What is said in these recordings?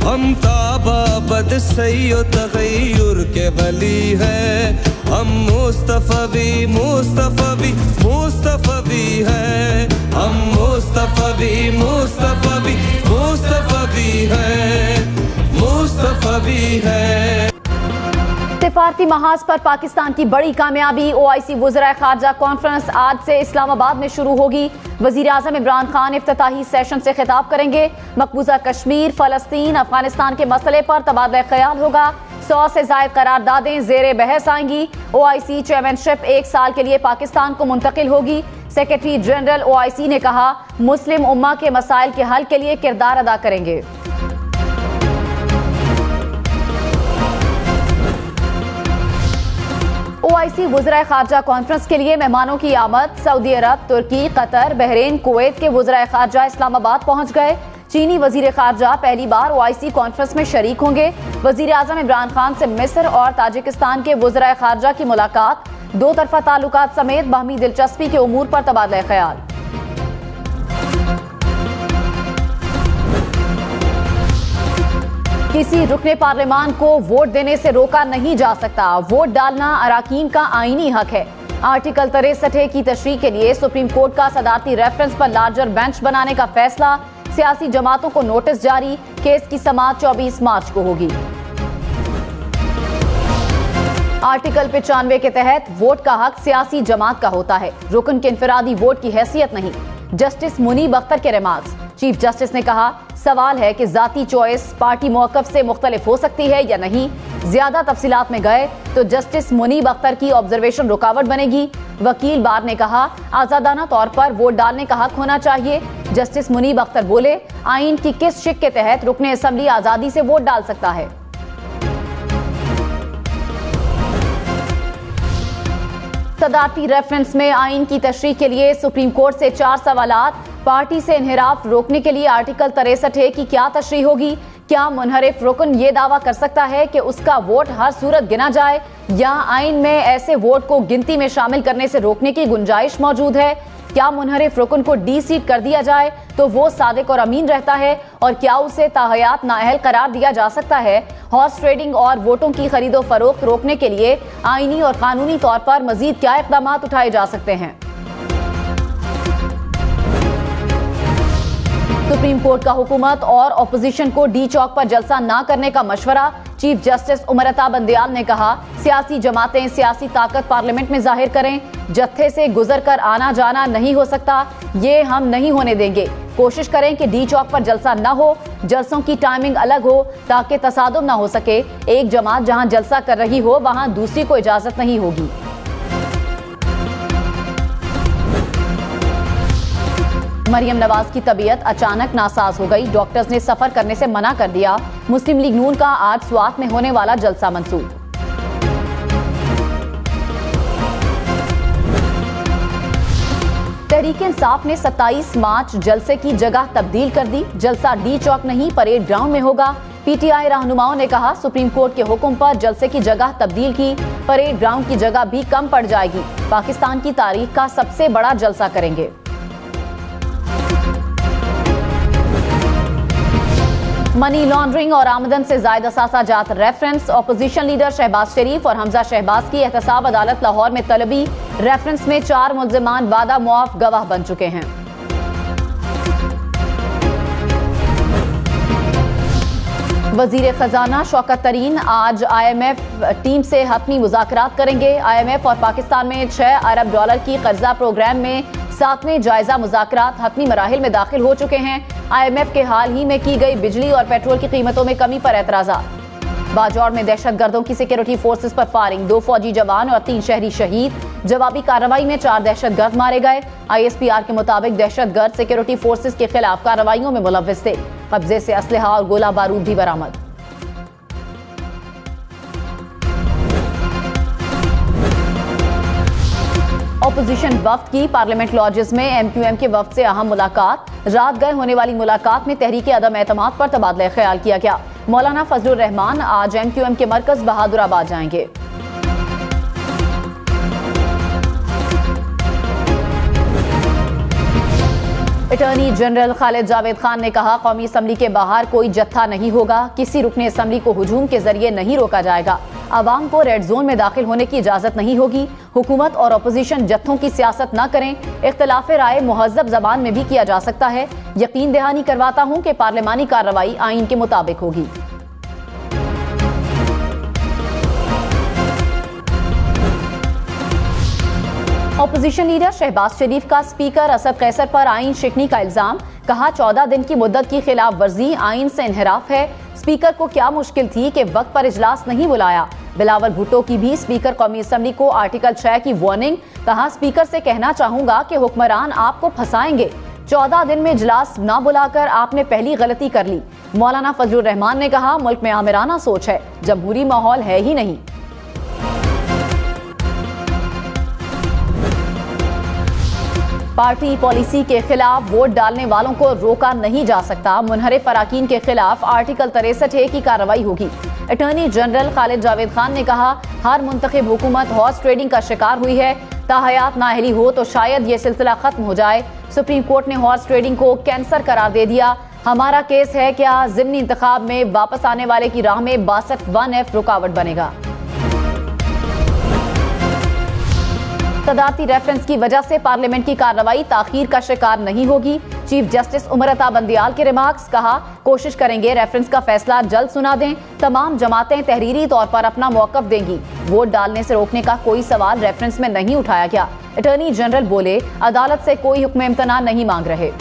हम ताबाबद सैयो तगैयुर के वली है, हम मुस्तफवी मुस्तफवी मुस्तफवी है, हम मुस्तफवी मुस्तफवी मुस्तफवी है, मुस्तफवी है। सिफारती महाज पर पाकिस्तान की बड़ी कामयाबी। OIC वज़राए खारजा कॉन्फ्रेंस आज से इस्लामाबाद में शुरू होगी। वज़ीर आज़म इमरान खान इफ्तिताही सेशन से खिताब करेंगे। मकबूजा कश्मीर, फ़लस्तीन, अफगानिस्तान के मसले पर तबादला ख्याल होगा। 100 से ज़ायद करारदादें ज़ेरे बहस आएंगी। OIC चेयरमैनशिप 1 साल के लिए पाकिस्तान को मुंतकिल होगी। सेक्रेटरी जनरल OIC ने कहा, मुस्लिम उम्मा के मसाइल के हल के लिए किरदार अदा करेंगे। OIC वज़राए खारजा कॉन्फ्रेंस के लिए मेहमानों की आमद। सऊदी अरब, तुर्की, कतर, बहरीन, कुवैत के वज़राए खारजा इस्लामाबाद पहुंच गए। चीनी वज़ीर खारजा पहली बार OIC कॉन्फ्रेंस में शरीक होंगे। वज़ीर आज़म इमरान खान से मिस्र और ताजिकिस्तान के वज़राए खारजा की मुलाकात। 2 तरफ़ा ताल्लुकात समेत बाहमी दिलचस्पी के उमूर पर तबादला ख्याल। किसी रुकने पार्लियामान को वोट देने से रोका नहीं जा सकता। वोट डालना अराकीन का आईनी हक है। आर्टिकल 63 की तशरीह के लिए सुप्रीम कोर्ट का सदारती रेफरेंस पर लार्जर बेंच बनाने का फैसला। सियासी जमातों को नोटिस जारी। केस की समाअत 24 मार्च को होगी। आर्टिकल 95 के तहत वोट का हक सियासी जमात का होता है, रुकन के इनफरादी वोट की हैसियत नहीं। जस्टिस मुनीब अख्तर के रिमार्क्स। चीफ जस्टिस ने कहा, सवाल है कि जाती चॉइस पार्टी मौक़िफ़ से मुख्तलिफ हो सकती है या नहीं। ज्यादा तफसीलात में गए तो जस्टिस मुनीब अख्तर की ऑब्जर्वेशन रुकावट बनेगी। वकील बार ने कहा, आज़ादाना तौर पर वोट डालने का हक होना चाहिए। जस्टिस मुनीब अख्तर बोले, आइन की किस शिक के तहत रुकने असम्बली आज़ादी से वोट डाल सकता है। सदारती रेफरेंस में आइन की तशरीह के लिए सुप्रीम कोर्ट से 4 सवालात। पार्टी से इन्हिराफ रोकने के लिए आर्टिकल 63 की क्या तशरीह होगी। क्या मुनहरिफ रुकन ये दावा कर सकता है कि उसका वोट हर सूरत गिना जाए, या आइन में ऐसे वोट को गिनती में शामिल करने से रोकने की गुंजाइश मौजूद है। क्या मुनहरिफ रुकन को डी सीट कर दिया जाए तो वो सादिक और अमीन रहता है, और क्या उसे ताहयात नाअहल करार दिया जा सकता है। हॉर्स ट्रेडिंग और वोटों की खरीदो फरोख्त रोकने के लिए आईनी और कानूनी तौर पर मजीद क्या इक़दाम उठाए जा सकते हैं। सुप्रीम कोर्ट का हुकूमत और अपोजिशन को डी चौक पर जलसा न करने का मशवरा। चीफ जस्टिस उमर अता बंदयाल ने कहा, सियासी जमातें सियासी ताकत पार्लियामेंट में जाहिर करें। जत्थे से गुजर कर आना जाना नहीं हो सकता, ये हम नहीं होने देंगे। कोशिश करें कि डी चौक पर जलसा न हो, जलसों की टाइमिंग अलग हो ताकि तसादुम न हो सके। एक जमात जहां जलसा कर रही हो वहां दूसरी को इजाजत नहीं होगी। मरियम नवाज की तबीयत अचानक नासाज हो गई। डॉक्टर्स ने सफर करने से मना कर दिया। मुस्लिम लीग नून का आज स्वात में होने वाला जलसा मंसूख। तहरीक इंसाफ ने 27 मार्च जलसे की जगह तब्दील कर दी। जलसा डी चौक नहीं परेड ग्राउंड में होगा। PTI रहनुमाओं ने कहा, सुप्रीम कोर्ट के हुक्म पर जलसे की जगह तब्दील की। परेड ग्राउंड की जगह भी कम पड़ जाएगी। पाकिस्तान की तारीख का सबसे बड़ा जलसा करेंगे। मनी लॉन्ड्रिंग और आमदन से जायद असासा जात रेफरेंस। अपोजिशन लीडर शहबाज शरीफ और हमजा शहबाज की एहतसाब अदालत लाहौर में तलबी। रेफरेंस में 4 मुल्जिमान वादा मुआफ गवाह बन चुके हैं। वजीर खजाना शौकत तरीन आज IMF टीम से हतमी मुज़ाकरात करेंगे। IMF और पाकिस्तान में $6 अरब की कर्जा प्रोग्राम में 7वें जायजा मुज़ाकरात हतमी मराहिल में दाखिल हो चुके हैं। IMF के हाल ही में की गई बिजली और पेट्रोल की कीमतों में कमी पर एतराज़ात। बाजौर में दहशतगर्दों की सिक्योरिटी फोर्सेस पर फायरिंग। 2 फौजी जवान और 3 शहरी शहीद। जवाबी कार्रवाई में 4 दहशतगर्द मारे गए। ISPR के मुताबिक दहशतगर्द सिक्योरिटी फोर्सेस के खिलाफ कार्रवाइयों में मुलव्विस थे। कब्जे से असलहा और गोला बारूद भी बरामद। अपोजिशन वफ्द की पार्लियामेंट लॉजेस में MQM के वफ्द से अहम मुलाकात। रात गए होने वाली मुलाकात में तहरीक अदम एतमाद पर तबादला ख्याल किया गया। मौलाना फजलुर रहमान आज MQM के मरकज बहादुराबाद जाएंगे। अटॉर्नी जनरल खालिद जावेद खान ने कहा, कौमी असम्बली के बाहर कोई जत्था नहीं होगा, किसी रुकने असम्बली को हुजूम के जरिए नहीं रोका जाएगा, आवाम को रेड जोन में दाखिल होने की इजाजत नहीं होगी, हुकूमत और अपोजिशन जत्थों की सियासत न करें, इख्तलाफ राय मुहज़्ज़ब ज़बान में भी किया जा सकता है, यकीन दहानी करवाता हूँ कि पार्लिमानी कार्रवाई आइन के मुताबिक होगी। अपोजिशन लीडर शहबाज शरीफ का स्पीकर असद कैसर पर आइन शिकनी का इल्जाम, कहा 14 दिन की मुद्दत की खिलाफ वर्जी आइन से इनहराफ है, स्पीकर को क्या मुश्किल थी कि वक्त पर इजलास नहीं बुलाया। बिलावल भुट्टो की भी स्पीकर कौमी असम्बली को आर्टिकल 6 की वार्निंग, कहा स्पीकर से कहना चाहूंगा कि हुक्मरान आपको फंसाएंगे, 14 दिन में इजलास ना बुलाकर आपने पहली गलती कर ली। मौलाना फजलुर रहमान ने कहा, मुल्क में आमिराना सोच है, जमहूरी माहौल है ही नहीं। पार्टी पॉलिसी के खिलाफ वोट डालने वालों को रोका नहीं जा सकता, मुनहरिफ अराकीन के खिलाफ आर्टिकल 63A की कार्रवाई होगी। अटॉर्नी जनरल खालिद जावेद खान ने कहा, हर मुंतखब हुकूमत हॉर्स ट्रेडिंग का शिकार हुई है, ताहयात नाअहली हो तो शायद ये सिलसिला खत्म हो जाए। सुप्रीम कोर्ट ने हॉर्स ट्रेडिंग को कैंसर करार दे दिया। हमारा केस है क्या ज़िमनी इंतखाब में वापस आने वाले की राह में 62(1)F रुकावट बनेगा। तदारती रेफरेंस की वजह से पार्लियामेंट की कार्रवाई ताखीर का शिकार नहीं होगी। चीफ जस्टिस उमर अता बंदियाल के रिमार्क्स, कहा कोशिश करेंगे रेफरेंस का फैसला जल्द सुना दें, तमाम जमातें तहरीरी तौर पर अपना मौकफ देंगी, वोट डालने से रोकने का कोई सवाल रेफरेंस में नहीं उठाया गया। अटॉर्नी जनरल बोले, अदालत से कोई हुक्म इम्तना नहीं मांग रहे।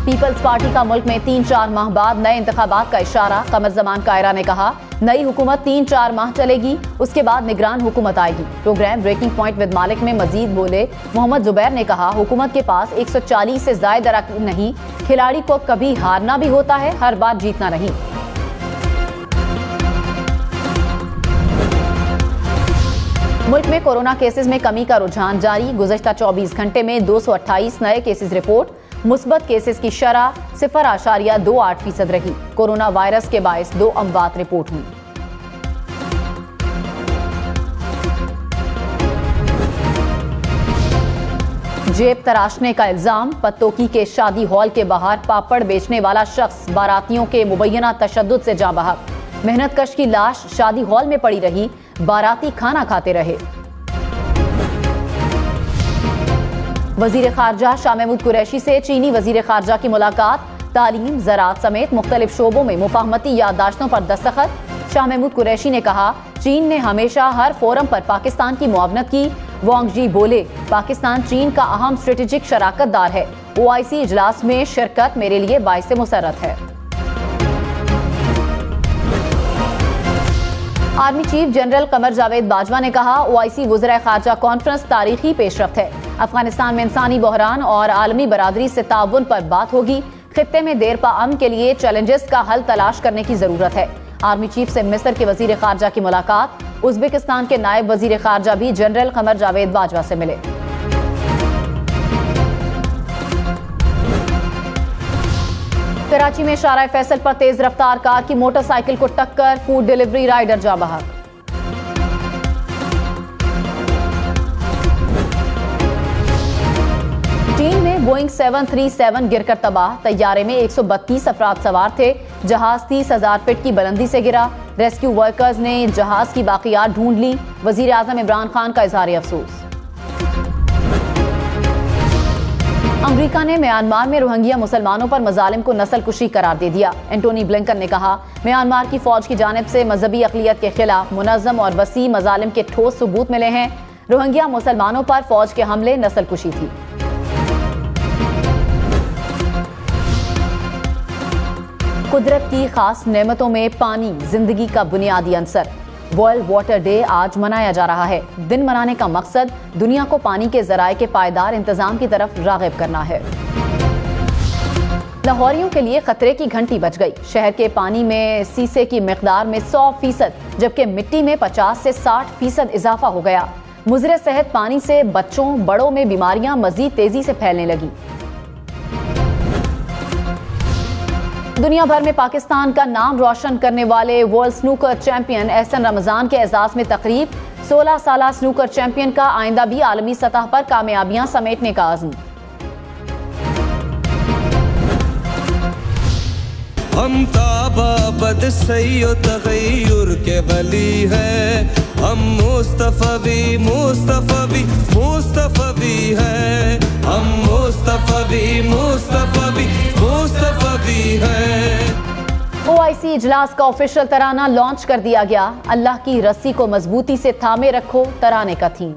पीपल्स पार्टी का मुल्क में 3-4 माह बाद नए इंतखाबात का इशारा, कमर जमान कायरा ने कहा, नई हुकूमत 3-4 माह चलेगी, उसके बाद निगरान हुकूमत आएगी। प्रोग्राम ब्रेकिंग पॉइंट विद मालिक में मजीद बोले मोहम्मद जुबैर ने कहा, हुकूमत के पास 140 से ज्यादा अरकान नहीं, खिलाड़ी को कभी हारना भी होता है, हर बार जीतना नहीं। मुल्क में कोरोना केसेस में कमी का रुझान जारी, गुज़श्ता 24 घंटे में 228 नए केसेस रिपोर्ट, मुस्बत केसेस की शरह 0.28% रही। कोरोना वायरस के बायस 2 अमवात रिपोर्ट हुई। जेब तराशने का इल्जाम, पत्तोकी के शादी हॉल के बाहर पापड़ बेचने वाला शख्स बारातियों के मुबैना तशद्दुद से जाँ बहक, मेहनतकश की लाश शादी हॉल में पड़ी रही, बाराती खाना खाते रहे। वजीर खारजा शाह महमूद कुरैशी से चीनी वजीर खारजा की मुलाकात, तालीम, ज़राअत समेत मुख्तलिफ शोबों में मुफाहमती याददाश्तों पर दस्तखत। शाह महमूद कुरैशी ने कहा, चीन ने हमेशा हर फोरम पर पाकिस्तान की मुआवनत की। वांग जी बोले, पाकिस्तान चीन का अहम स्ट्रेटेजिक शराकतदार है, OIC इजलास में शिरकत मेरे लिए बाइसे मुसर्रत है। Army chief general Qamar Javed Bajwa ने कहा, OIC वज़ीर खारजा कॉन्फ्रेंस तारीखी पेशरफ्त है, अफगानिस्तान में इंसानी बहरान और आलमी बरादरी से ताउन पर बात होगी, खित्ते में देरपा अमन के लिए चैलेंजेस का हल तलाश करने की जरूरत है। आर्मी चीफ से मिस्र के वजीर खारजा की मुलाकात, उज्बेकिस्तान के नायब वजीर खारजा भी जनरल कमर जावेद बाजवा से मिले। कराची में शाराए फैसल पर तेज रफ्तार कार की मोटरसाइकिल को टक्कर, फूड डिलीवरी राइडर जाँ बहक। चीन में बोइंग 737 गिरकर तबाह, तैयारे में 132 अफराद सवार थे, जहाज 30,000 फीट की बुलंदी से गिरा, रेस्क्यू वर्कर्स ने जहाज की बाकियात ढूंढ ली, वजीर आजम इमरान खान का इजहार अफसोस। अमेरिका ने म्यांमार में रोहिंग्या मुसलमानों पर मजालिम को नस्ल कुशी करार दे दिया। एंटोनी ब्लिंकन ने कहा, म्यांमार की फौज की जानिब से मजहबी अकलियत के खिलाफ मुनज़्ज़म और वसी मजालिम के ठोस सबूत मिले हैं। रोहिंग्या मुसलमानों पर फौज के हमले नस्ल कुशी थी। कुदरत की खास नेमतों में पानी जिंदगी का बुनियादी अंसर। वर्ल्ड वाटर डे आज मनाया जा रहा है। दिन मनाने का मकसद दुनिया को पानी के जराए के पायदार इंतजाम की तरफ राग़िब करना है। लाहौरियों के लिए खतरे की घंटी बज गई। शहर के पानी में सीसे की मिकदार में 100%, जबकि मिट्टी में 50 से 60% इजाफा हो गया। मुज़र सेहत पानी से बच्चों बड़ों में बीमारियां मजीद तेजी से फैलने लगी। दुनिया भर में पाकिस्तान का नाम रोशन करने वाले world snooker champion Ahsan Ramzan के एजाज में तकरीब, 16 साला स्नूकर चैंपियन का आइंदा भी आलमी सतह पर कामयाबियां समेटने का अज़्म। हम ताबाबद सैयो तगय्युर के वली है, हम मुस्तफवी मुस्तफवी मुस्तफवी है, हम मुस्तफवी मुस्तफवी मुस्तफवी है। OIC इजलास का ऑफिशियल तराना लॉन्च कर दिया गया। अल्लाह की रस्सी को मजबूती से थामे रखो, तराने का थीम।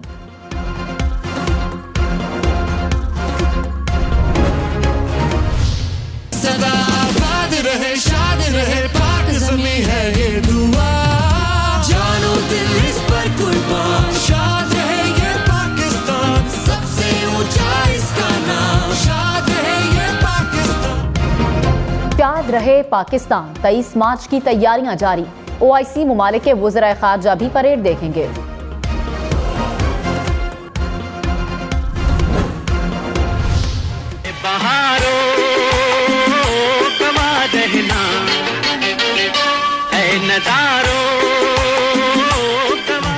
सदा आबाद रहे, शाद रहे, पाक ज़मीं है ये दुआ, जानो दिल इस पर कुर्बान, शाद रहे ये पाकिस्तान, सबसे ऊंचा इसका नाम, शाद रहे ये पाकिस्तान। शाद रहे पाकिस्तान। 23 मार्च की तैयारियां जारी। OIC मुमालिक के वज़राए ख़ारजा भी परेड देखेंगे।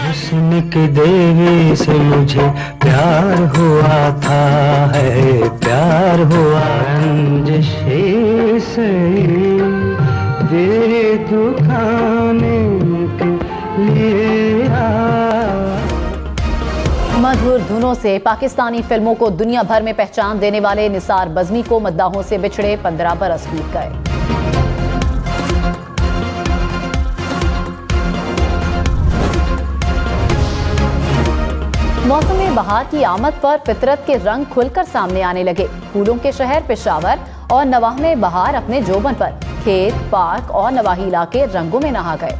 हुस्न की देवी से मुझे प्यार हुआ था, है प्यार हुआ, रंजिशे से तेरे दुखाने के लिए मधुर धुनों से पाकिस्तानी फिल्मों को दुनिया भर में पहचान देने वाले निसार बज़मी को मद्दाहों से बिछड़े 15 बरस बीत गए। मौसम बहार की आमद पर फितरत के रंग खुलकर सामने आने लगे। फूलों के शहर पेशावर और नवाह में बहार अपने जोबन पर खेत, पार्क और नवाही इलाके रंगों में नहा गए।